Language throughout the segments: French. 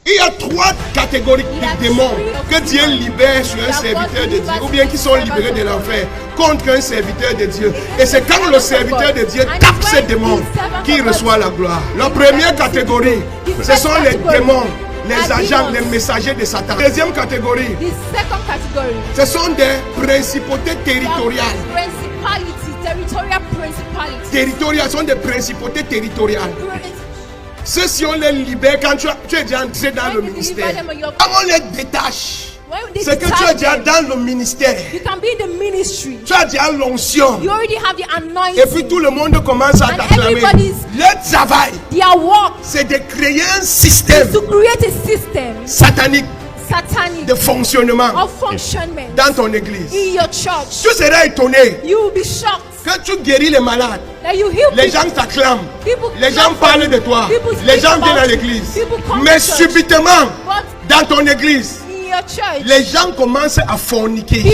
Il y a 3 catégories de démons que Dieu libère sur un serviteur de Dieu, ou bien qui sont libérés de l'enfer contre un serviteur de Dieu. Et c'est quand le serviteur de Dieu tape ces démons qu'il reçoit la gloire. La première catégorie, ce sont les démons, les agents, les messagers de Satan. Deuxième catégorie, ce sont des principautés territoriales. Territoriales sont des principautés territoriales. Ceux-ci, on les libère quand tu es déjà entré dans le ministère. Quand on les détache, c'est que tu es déjà dans le ministère. Tu as déjà l'onction. Et puis tout le monde commence à t'acclamer. Leur travail, c'est de créer un système satanique de fonctionnement dans ton église. Tu seras étonné que tu guéris les malades. Les gens t'acclament. Les gens parlent de toi. Les gens viennent à l'église. Mais subitement, dans ton église, les gens commencent à forniquer.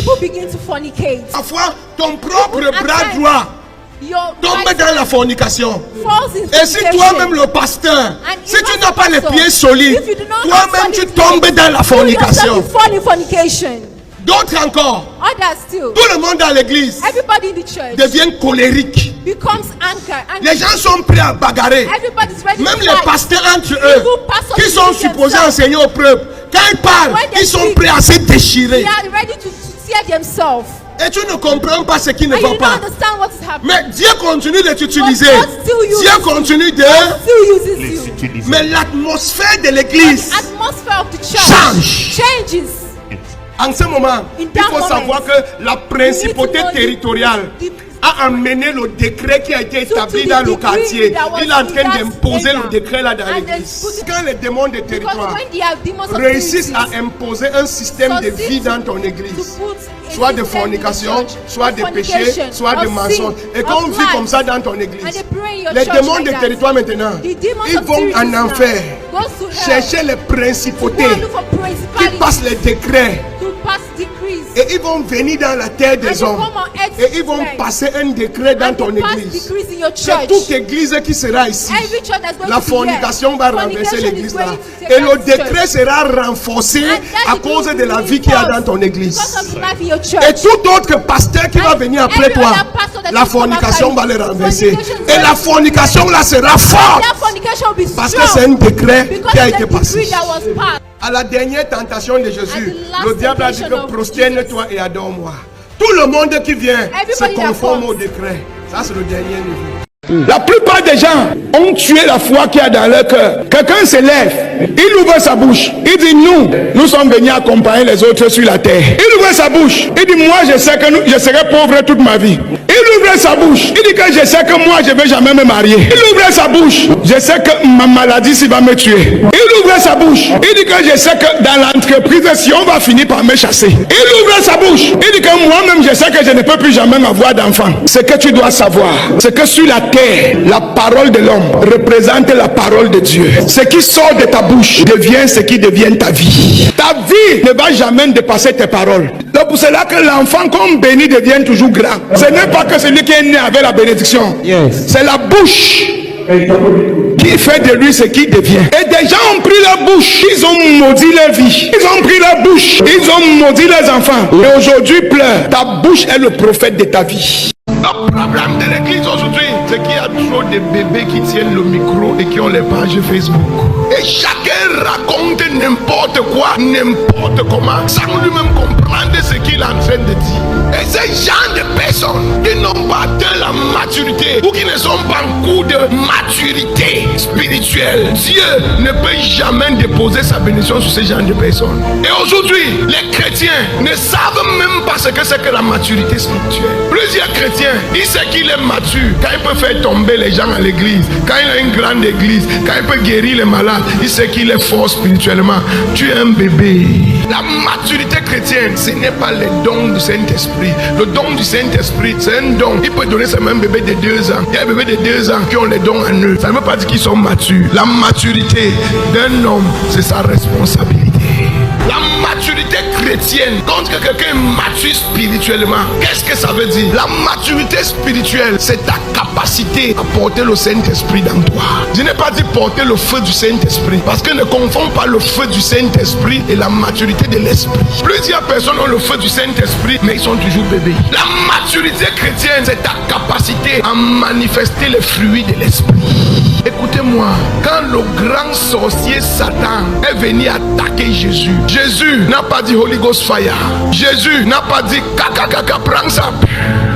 Parfois, ton propre bras droit tombe dans la fornication. Et si toi-même le pasteur, si tu n'as pas les pieds solides, toi-même tu tombes dans la fornication. D'autres encore, tout le monde dans l'église devient colérique. Les gens sont prêts à bagarrer. Même les pasteurs entre eux, qui sont supposés enseigner au peuple, quand ils parlent, ils sont prêts à se déchirer. Et tu ne comprends pas ce qui ne va pas. Mais Dieu continue de t'utiliser. Dieu continue de... Mais l'atmosphère de l'église change. En ce moment, il faut savoir que la principauté territoriale a amené le décret qui a été établi dans le quartier. Il est en train d'imposer le décret là dans l'église. Quand les démons de territoire réussissent à imposer un système de vie dans ton église, soit de fornication, soit de péché, soit de mensonge, et quand on vit comme ça dans ton église, les démons de territoire maintenant, ils vont en enfer chercher les principautés qui passent les décrets. Et ils vont venir dans la terre des hommes. Et ils vont passer un décret dans ton église. C'est toute église qui sera ici. La fornication va renverser l'église là. Et le décret sera renforcé à cause de la vie qu'il y a dans ton église. Et tout autre pasteur qui va venir après toi, la fornication va le renverser. Et la fornication là sera forte. Parce que c'est un décret qui a été passé. À la dernière tentation de Jésus, le diable a dit que prosterne-toi et adore-moi. Tout le monde qui vient se conforme au décret. Ça, c'est le dernier niveau. La plupart des gens ont tué la foi qu'il y a dans leur cœur. Quelqu'un se lève, il ouvre sa bouche, il dit nous sommes venus accompagner les autres sur la terre. Il ouvre sa bouche, il dit moi je sais que je serai pauvre toute ma vie. Il ouvre sa bouche, il dit que je sais que moi je ne vais jamais me marier. Il ouvre sa bouche, je sais que ma maladie s'il va me tuer. Il ouvre sa bouche, il dit que je sais que dans l'entreprise si on va finir par me chasser. Il ouvre sa bouche, il dit que moi-même je sais que je ne peux plus jamais avoir d'enfant. Ce que tu dois savoir, c'est que sur la terre, la parole de l'homme représente la parole de Dieu. Ce qui sort de ta bouche devient ce qui devient ta vie. Ta vie ne va jamais dépasser tes paroles. C'est pour cela que l'enfant comme béni devient toujours grand. Ce n'est pas que celui qui est né avec la bénédiction. C'est la bouche qui fait de lui ce qu'il devient. Et des gens ont pris leur bouche, ils ont maudit leur vie. Ils ont pris leur bouche, ils ont maudit leurs enfants. Et aujourd'hui pleure. Ta bouche est le prophète de ta vie. Le problème de l'église aujourd'hui, c'est qu'il y a trop de bébés qui tiennent le micro et qui ont les pages Facebook. Et chacun raconte n'importe quoi, n'importe comment, sans lui-même comprendre ce qu'il est en train de dire. Et ces gens de personnes qui n'ont pas atteint la maturité ou qui ne sont pas en cours de maturité spirituelle, Dieu ne peut jamais déposer sa bénédiction sur ces gens de personnes. Et aujourd'hui, les chrétiens ne savent même pas ce que c'est que la maturité spirituelle. Plusieurs chrétiens, ils savent qu'il est mature quand il peut faire tomber les gens à l'église, quand il a une grande église, quand il peut guérir les malades, il sait qu'il est fort spirituellement. Tu es un bébé. La maturité chrétienne, ce n'est pas le don du Saint-Esprit. Le don du Saint-Esprit, c'est un don. Il peut donner seulement un bébé de 2 ans. Il y a un bébé de 2 ans qui ont les dons en eux. Ça ne veut pas dire qu'ils sont matures. La maturité d'un homme, c'est sa responsabilité. La maturité maturité chrétienne, quand quelqu'un est mature spirituellement, qu'est-ce que ça veut dire? La maturité spirituelle, c'est ta capacité à porter le Saint-Esprit dans toi. Je n'ai pas dit porter le feu du Saint-Esprit, parce que ne confonds pas le feu du Saint-Esprit et la maturité de l'esprit. Plusieurs personnes ont le feu du Saint-Esprit, mais ils sont toujours bébés. La maturité chrétienne, c'est ta capacité à manifester les fruits de l'esprit. Écoutez-moi, quand le grand sorcier Satan est venu attaquer Jésus, Jésus n'a pas dit Holy Ghost Fire. Jésus n'a pas dit kaka, prends ça.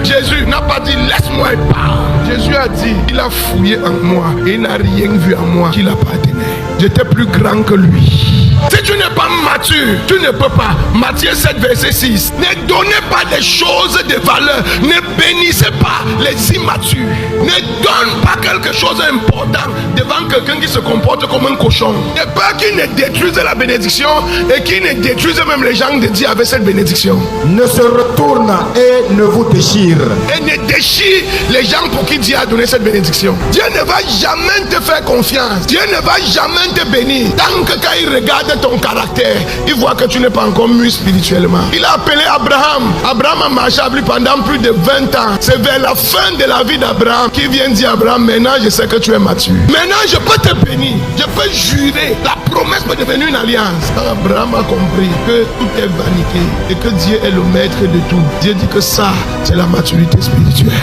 Jésus n'a pas dit laisse-moi être part. Jésus a dit, il a fouillé en moi et il n'a rien vu en moi qui l'appartenait. J'étais plus grand que lui. Si tu n'es pas mature, tu ne peux pas. Matthieu 7 verset 6. Ne donnez pas des choses de valeur. Ne bénissez pas les immatures. Ne donne pas quelque chose d'important devant quelqu'un qui se comporte comme un cochon. De peur qu'il ne détruise la bénédiction et qu'il ne détruise même les gens de Dieu avec cette bénédiction. Ne se retourne et ne vous déchire. Et ne déchire les gens pour qui Dieu a donné cette bénédiction. Dieu ne va jamais te faire confiance. Dieu ne va jamais te bénir. Tant que quand il regarde ton caractère, il voit que tu n'es pas encore mûr spirituellement. Il a appelé Abraham. Abraham a marché avec lui pendant plus de 20 ans. C'est vers la fin de la vie d'Abraham qu'il vient dire à Abraham, maintenant je sais que tu es mature. Maintenant je peux te bénir. Je peux jurer. La promesse peut devenir une alliance. Abraham a compris que tout est vanité et que Dieu est le maître de tout. Dieu dit que ça, c'est la maturité spirituelle.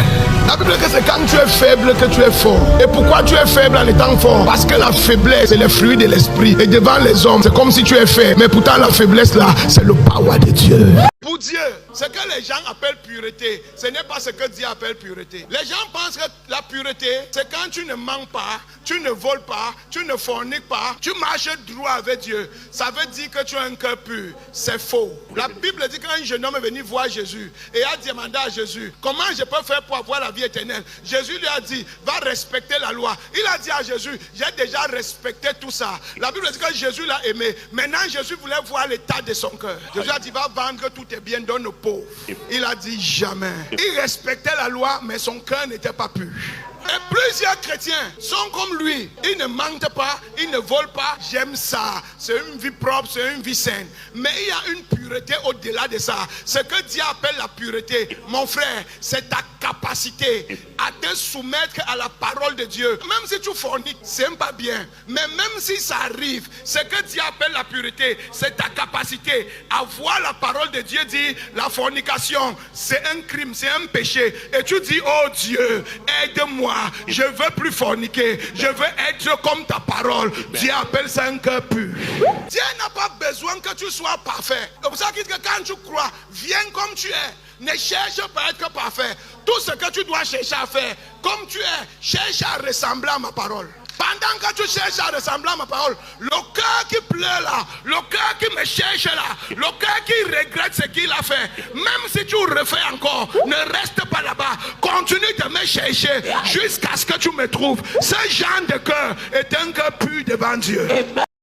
La Bible dit que c'est quand tu es faible que tu es fort. Et pourquoi tu es faible en étant fort? Parce que la faiblesse, c'est le fruit de l'esprit. Et devant les hommes, c'est comme si tu es faible. Mais pourtant la faiblesse là, c'est le power de Dieu. Pour Dieu, ce que les gens appellent pureté, ce n'est pas ce que Dieu appelle pureté. Les gens pensent que la pureté, c'est quand tu ne mens pas, tu ne voles pas, tu ne forniques pas, tu marches droit avec Dieu. Ça veut dire que tu as un cœur pur. C'est faux. La Bible dit qu'un jeune homme est venu voir Jésus et a demandé à Jésus, comment je peux faire pour avoir la vie éternelle? Jésus lui a dit, va respecter la loi. Il a dit à Jésus, j'ai déjà respecté tout ça. La Bible dit que Jésus l'a aimé. Maintenant Jésus voulait voir l'état de son cœur. Jésus a dit, va vendre tout tes biens, donne aux pauvres. Il a dit jamais. Il respectait la loi, mais son cœur n'était pas pur. Et plusieurs chrétiens sont comme lui. Ils ne mentent pas, ils ne volent pas. J'aime ça. C'est une vie propre, c'est une vie saine. Mais il y a une pureté au-delà de ça. Ce que Dieu appelle la pureté, mon frère, c'est ta capacité à te soumettre à la parole de Dieu. Même si tu forniques, c'est pas bien. Mais même si ça arrive, ce que Dieu appelle la pureté, c'est ta capacité à voir la parole de Dieu dire la fornication, c'est un crime, c'est un péché. Et tu dis, oh Dieu, aide-moi. Je veux plus forniquer. Je veux être comme ta parole. Dieu appelle ça un cœur pur. Dieu n'a pas besoin que tu sois parfait. C'est pour ça qu'il dit que quand tu crois, viens comme tu es. Ne cherche pas à être parfait. Tout ce que tu dois chercher à faire, comme tu es, cherche à ressembler à ma parole. Pendant que tu cherches à ressembler à ma parole, le cœur qui pleure là, le cœur qui me cherche là, le cœur qui regrette ce qu'il a fait, même si tu refais encore, ne reste pas là-bas. Continue de me chercher jusqu'à ce que tu me trouves. Ce genre de cœur est un cœur pur devant Dieu.